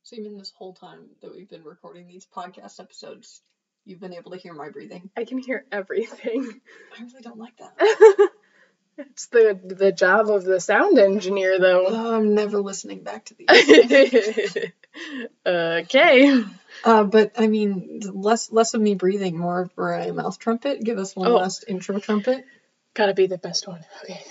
So even this whole time that we've been recording these podcast episodes, you've been able to hear my breathing. I can hear everything. I really don't like that. It's the job of the sound engineer, though. I'm never listening back to these. Okay. But I mean, less of me breathing, more of Mariah mouth trumpet. Give us one last intro trumpet. Gotta be the best one. Okay.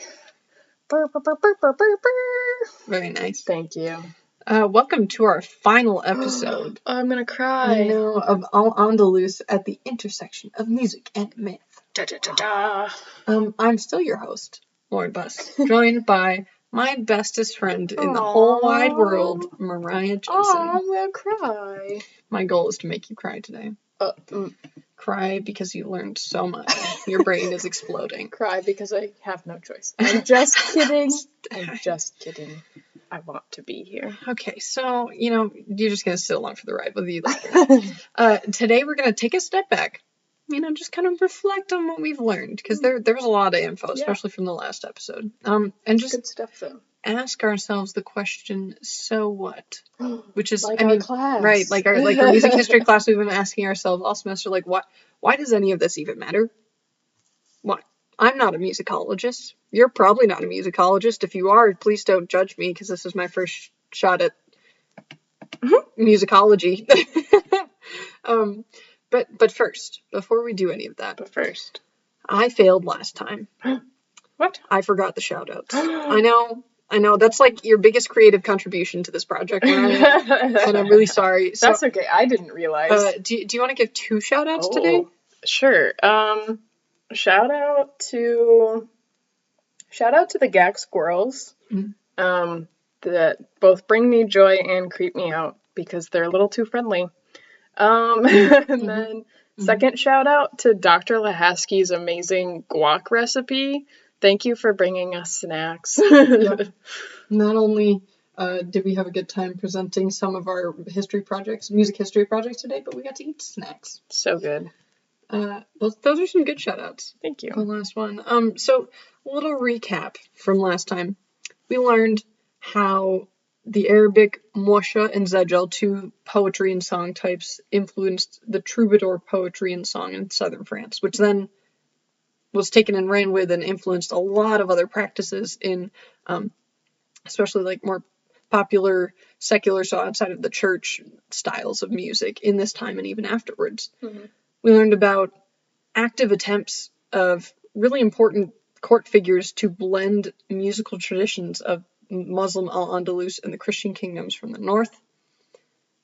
Very nice. Thank you. Welcome to our final episode. I'm gonna cry. I know, of al-Andalus at the intersection of music and myth. Da, da, da, da. I'm still your host, Lauren Buss, joined by my bestest friend in the whole wide world, Mariah Jensen. I'm gonna cry. My goal is to make you cry today. Cry because you learned so much. Your brain is exploding. Cry because I have no choice. I'm just kidding. I'm just kidding. I want to be here. Okay, so, you're just going to sit along for the ride, whether you like it or not. Today we're going to take a step back, just kind of reflect on what we've learned, because there was a lot of info, especially from the last episode. And just good stuff, though. Ask ourselves the question, so what? Which is, like our class. Right, like our music history class, we've been asking ourselves all semester, like, why does any of this even matter? Why? I'm not a musicologist. You're probably not a musicologist. If you are, please don't judge me, because this is my first shot at musicology. But first, before we do any of that. But first. I failed last time. What? I forgot the shout-outs. I know, that's like your biggest creative contribution to this project, and I'm really sorry. So, that's okay, I didn't realize. Do you want to give 2 shout-outs today? Sure. Shout out to the Gag Squirrels. That both bring me joy and creep me out because they're a little too friendly. And then second shout out to Dr. Lahaski's amazing guac recipe. Thank you for bringing us snacks. Yep. Not only did we have a good time presenting some of our music history projects today, but we got to eat snacks. So good. Those are some good shout-outs. Thank you. The last one. So, a little recap from last time. We learned how the Arabic Mwasha and Zejel, 2 poetry and song types, influenced the troubadour poetry and song in southern France, which then was taken and ran with and influenced a lot of other practices in, especially like more popular secular, so outside of the church, styles of music in this time and even afterwards. We learned about active attempts of really important court figures to blend musical traditions of Muslim al-Andalus and the Christian kingdoms from the north.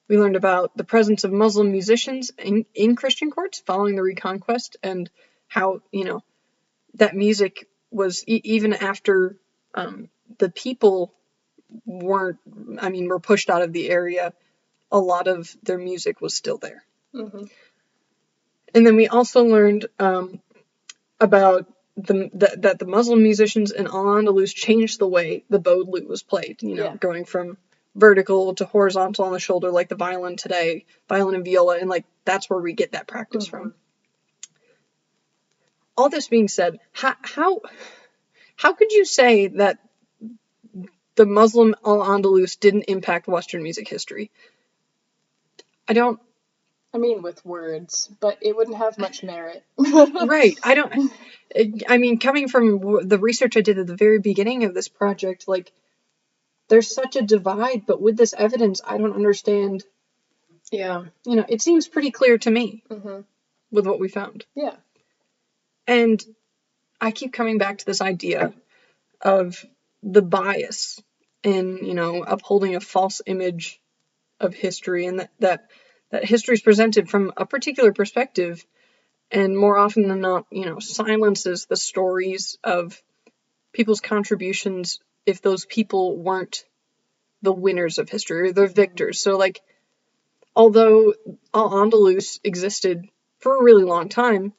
We learned about the presence of Muslim musicians in Christian courts following the Reconquest, and how, that music was, even after the people were pushed out of the area, a lot of their music was still there. And then we also learned about that the Muslim musicians in al-Andalus changed the way the bowed lute was played, going from vertical to horizontal on the shoulder, like the violin today, violin and viola, and like that's where we get that practice from. All this being said, how could you say that the Muslim al-Andalus didn't impact Western music history? With words, but it wouldn't have much merit. Right. Coming from the research I did at the very beginning of this project, like, there's such a divide, but with this evidence, I don't understand. Yeah. It seems pretty clear to me with what we found. Yeah. And I keep coming back to this idea of the bias in, upholding a false image of history, and that history is presented from a particular perspective, and more often than not, silences the stories of people's contributions if those people weren't the winners of history or the victors. So, like, although al-Andalus existed for a really long time,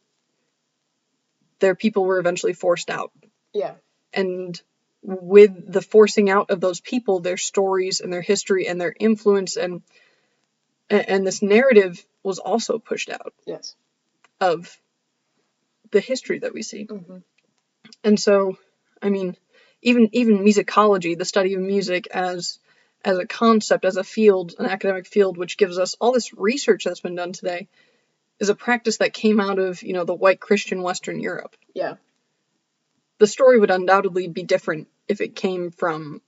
their people were eventually forced out. Yeah. And with the forcing out of those people, their stories and their history and their influence and this narrative was also pushed out. Yes. Of the history that we see. And so, even musicology, the study of music as as a concept, as a field, an academic field, which gives us all this research that's been done today, is a practice that came out of, the white Christian Western Europe. Yeah. The story would undoubtedly be different if it came from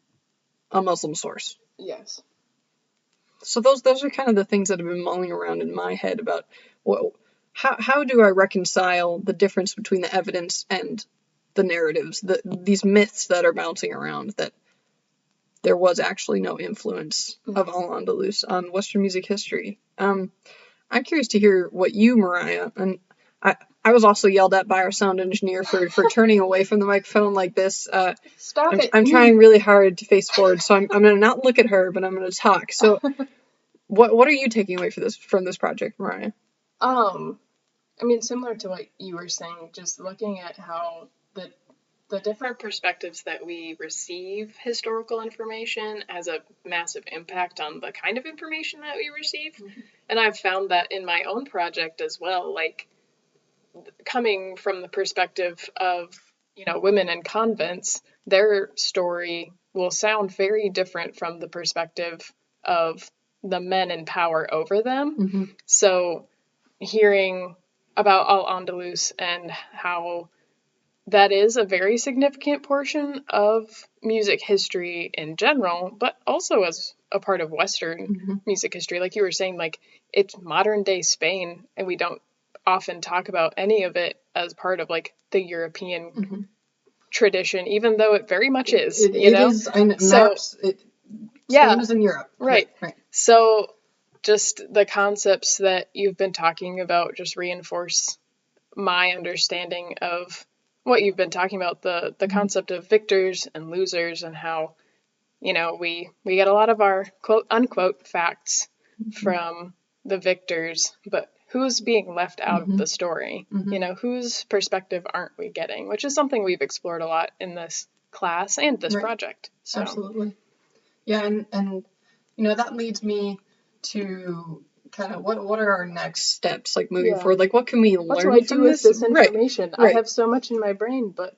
a Muslim source. Yes. So those are kind of the things that have been mulling around in my head about, well, how do I reconcile the difference between the evidence and the narratives, these myths that are bouncing around, that there was actually no influence of al-Andalus on Western music history. I'm curious to hear what you, Mariah, and I was also yelled at by our sound engineer for turning away from the microphone like this. Stop it. I'm trying really hard to face forward, so I'm going to not look at her, but I'm going to talk. So what are you taking away from this project, Mariah? I mean, similar to what you were saying, just looking at how the different perspectives that we receive historical information has a massive impact on the kind of information that we receive. Mm-hmm. And I've found that in my own project as well, like coming from the perspective of, women in convents, their story will sound very different from the perspective of the men in power over them. Mm-hmm. So hearing about al-Andalus and how that is a very significant portion of music history in general, but also as a part of Western music history. Like you were saying, like it's modern day Spain, and we don't often talk about any of it as part of like the European tradition, even though it very much is. It is. I know, Spain is in Europe. Right. So just the concepts that you've been talking about just reinforce my understanding of what you've been talking about, the concept of victors and losers, and how, we get a lot of our quote unquote facts from the victors, but who's being left out of the story? Whose perspective aren't we getting? Which is something we've explored a lot in this class and this project. So. Absolutely. Yeah, and that leads me to kind of what are our next steps, like moving forward? Like, what can we learn from this? What do I do with this information? Right. I have so much in my brain, but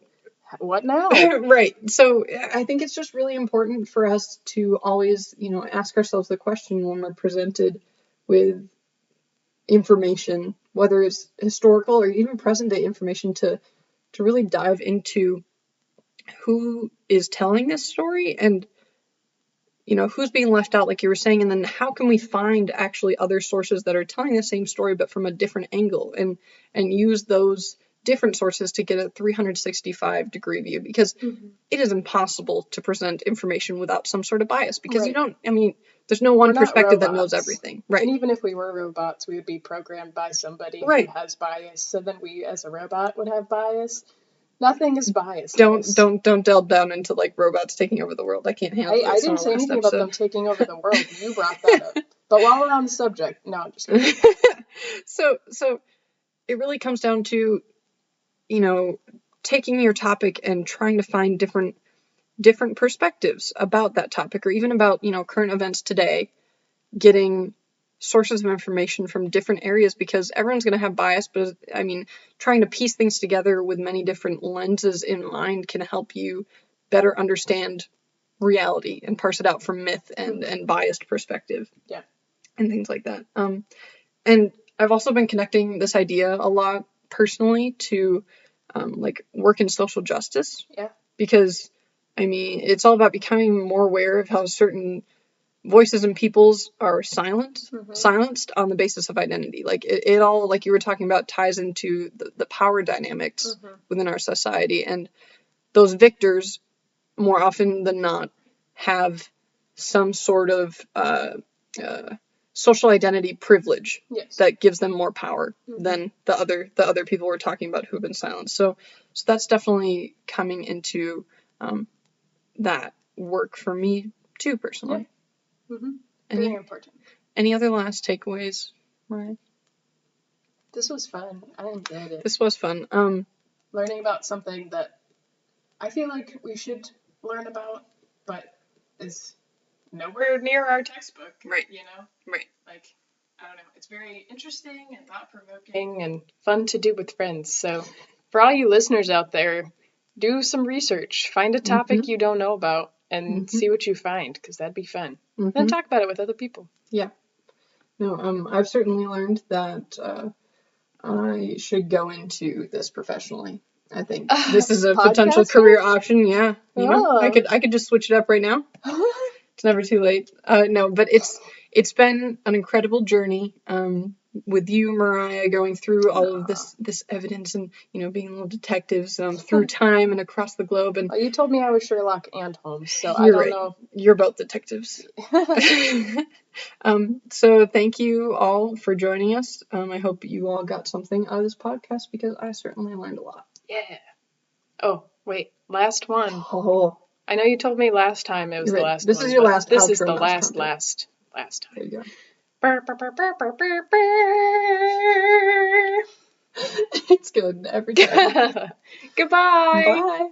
what now? Right. So I think it's just really important for us to always, ask ourselves the question when we're presented with information, whether it's historical or even present day information, to really dive into who is telling this story and who's being left out, like you were saying, and then how can we find actually other sources that are telling the same story but from a different angle, and use those different sources to get a 365-degree view, because it is impossible to present information without some sort of bias, because there's no one perspective that knows everything. Right. And even if we were robots, we would be programmed by somebody who has bias, so then we as a robot would have bias. Nothing is biased. Don't delve down into like robots taking over the world. I can't handle it. I didn't say anything about them taking over the world. You brought that up. But while we're on the subject, no, I'm just kidding. So it really comes down to, taking your topic and trying to find different perspectives about that topic, or even about, current events today, getting sources of information from different areas, because everyone's going to have bias, but trying to piece things together with many different lenses in mind can help you better understand reality and parse it out from myth and biased perspective. Yeah. And things like that. And I've also been connecting this idea a lot personally to like work in social justice. Yeah. Because it's all about becoming more aware of how certain voices and peoples are silenced on the basis of identity. Like it all, like you were talking about, ties into the power dynamics within our society, and those victors more often than not have some sort of social identity privilege that gives them more power than the other people we're talking about who've been silenced. So that's definitely coming into that work for me too, personally. Yeah. Very important. Any other last takeaways, Mariah? This was fun. I enjoyed it. This was fun. Learning about something that I feel like we should learn about, but is nowhere near our textbook. Right. Right. Like, I don't know. It's very interesting and thought-provoking and fun to do with friends. So for all you listeners out there, do some research. Find a topic you don't know about and see what you find, because that'd be fun. Then talk about it with other people. Yeah. No, I've certainly learned that I should go into this professionally. I think this is a potential career option. Yeah, you know, I could just switch it up right now. It's never too late. No, but it's been an incredible journey. With you, Mariah, going through all of this evidence and, you know, being little detectives through time and across the globe. And well, you told me I was Sherlock and Holmes, so I don't know. You're both detectives. So thank you all for joining us. I hope you all got something out of this podcast, because I certainly learned a lot. Yeah. Oh, wait. Last one. Oh. I know you told me last time it was the last this one. This is your last. This is the last time. There you go. It's good every time. Goodbye. Bye.